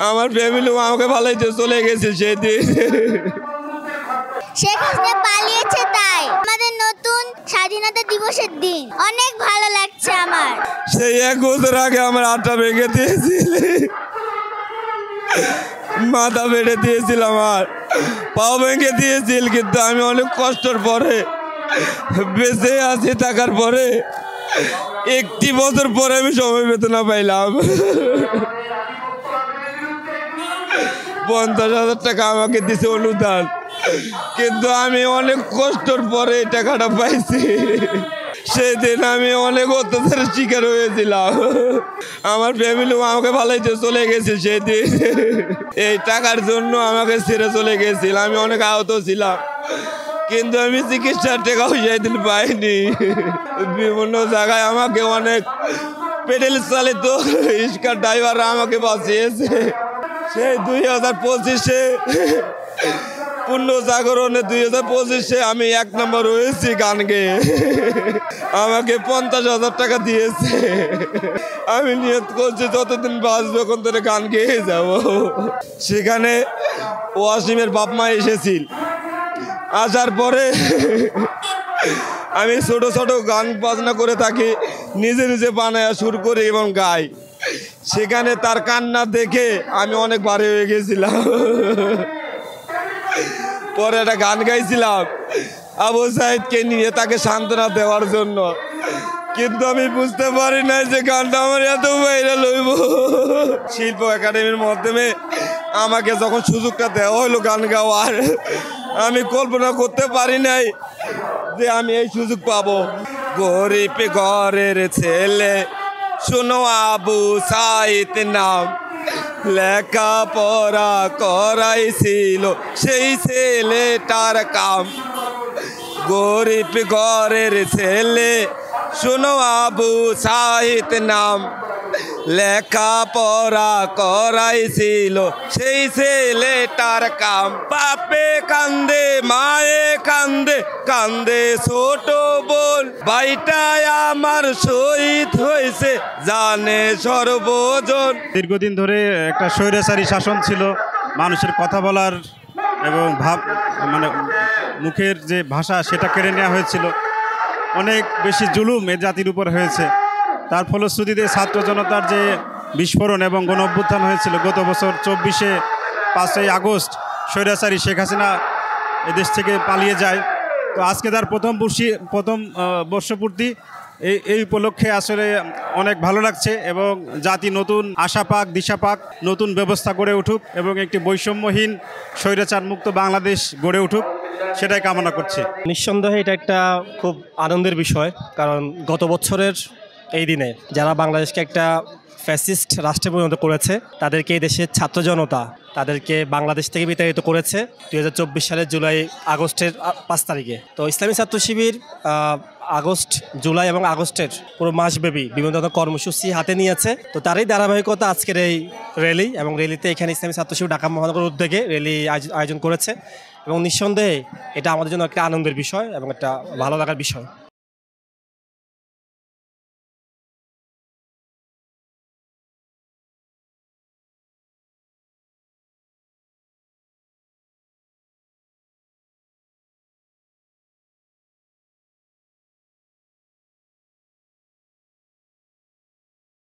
আমার ফ্যামিলি আমাকে ভালোইতে চলে গেছে সেদিন। শেখ হাসিনা পালিয়েছে তাই আমাদের নতুন স্বাধীনতা দিবসের দিন অনেক ভালো লাগছে আমার। সেই 1 বছর আগে আমার হাতটা ভেঙে দিয়েছিল, মাথা বেড়ে দিয়েছিল, আমার পাও ভেঙে দিয়েছিল, কিন্তু আমি অনেক কষ্টের পরে বেঁচে আছি। থাকার পরে 1 বছর পরে আমি সময় বেতনা পাইলাম। 50,000 টাকা আমাকে দিছে অনুদান, কিন্তু আমি অনেক কষ্টের পরে এই টাকাটা পাইছি। সেদিন আমি অনেক অত্যাচারের শিকার হয়েছিলাম। আমার ফ্যামিলি আমাকে ভালোইতে চলে গেছে সেদিন। এই টাকার জন্য আমাকে ছেড়ে চলে গেছিল। আমি অনেক আহত ছিলাম, কিন্তু আমি চিকিৎসার টাকাও সেদিন পাইনি। বিভিন্ন জায়গায় আমাকে অনেক পেডেল চালিত রিক্সা ড্রাইভাররা আমাকে বাঁচিয়েছে। সেই 2025-এ পূর্ণ জাগরণে 2025-এ আমি 1 নম্বর হয়েছি গান গেয়ে। আমাকে 50,000 টাকা দিয়েছে। আমি নিয়ত করছি যতদিন বাঁচবো ওখান থেকে গান গেয়ে যাব। সেখানে ওয়াসিমের বাপ মা এসেছিল। আসার পরে আমি ছোট ছোট গান বাজনা করে থাকি, নিজে নিজে বানায় সুর করি এবং গাই। সেখানে তার কান্না দেখে আমি অনেক ভারী হয়ে গেছিলাম। পরে একটা গান গাইছিলাম আবু সাইদকে নিয়ে, তাকে সান্ত্বনা দেওয়ার জন্য, কিন্তু আমি বুঝতে পারি না যে গানটা আমার এত ভাইরাল হইব। শিল্প একাডেমির মাধ্যমে আমাকে যখন সুযোগটা দেওয়া হলো গান গাওয়ার, আমি কল্পনা করতে পারি নাই যে আমি এই সুযোগ পাবো। গরিব ঘরের ছেলে শোনো আবু সাইদ নাম, লেখাপড়া করাইছিল সেই ছেলেটার কাম। গরিব ঘরের ছেলে শোনো আবু সাইদ নাম, লেখাপড়া করাইছিল সেই ছেলেটার কাম। বাপে কান্দে মায়ে কান্দে, কান্দে ছোট বোন, ভাইটাই আমার শহীদ হয়েছে জানে সর্বজন। দীর্ঘদিন ধরে একটা স্বৈরাচারী শাসন ছিল, মানুষের কথা বলার এবং মানে মুখের যে ভাষা সেটা কেড়ে নেওয়া হয়েছিল। অনেক বেশি জুলুম এ জাতির উপর হয়েছে। তার ফলশ্রুতিতে ছাত্র জনতার যে বিস্ফোরণ এবং গণ অভ্যুত্থান হয়েছিল গত বছর 5ই আগস্ট, স্বৈরাচারী শেখ হাসিনা এদেশ থেকে পালিয়ে যায়। তো আজকে তার প্রথম বর্ষপূর্তি, এই উপলক্ষে আসলে অনেক ভালো লাগছে এবং জাতি নতুন আশা পাক, দিশা পাক, নতুন ব্যবস্থা গড়ে উঠুক এবং একটি বৈষম্যহীন স্বৈরাচার মুক্ত বাংলাদেশ গড়ে উঠুক, সেটাই কামনা করছি। নিঃসন্দেহে এটা একটা খুব আনন্দের বিষয়, কারণ গত বছরের এই দিনে যারা বাংলাদেশকে একটা ফ্যাসিস্ট রাষ্ট্রে পরিণত করেছে, তাদেরকে এই দেশের ছাত্র জনতা তাদেরকে বাংলাদেশ থেকে বিতাড়িত করেছে 2024 সালের আগস্টের 5 তারিখে। তো ইসলামী ছাত্র শিবির আগস্ট, জুলাই এবং আগস্টের পুরো মাসব্যাপী বিভিন্ন ধরনের কর্মসূচি হাতে নিয়েছে। তো তারই ধারাবাহিকতা আজকের এই র্যালি, এবং র্যালিতে এখানে ইসলামী ছাত্র শিবির ঢাকা মহানগর উদ্যোগে র্যালি আয়োজন করেছে। এবং নিঃসন্দেহে এটা আমাদের জন্য একটা আনন্দের বিষয় এবং একটা ভালো লাগার বিষয়।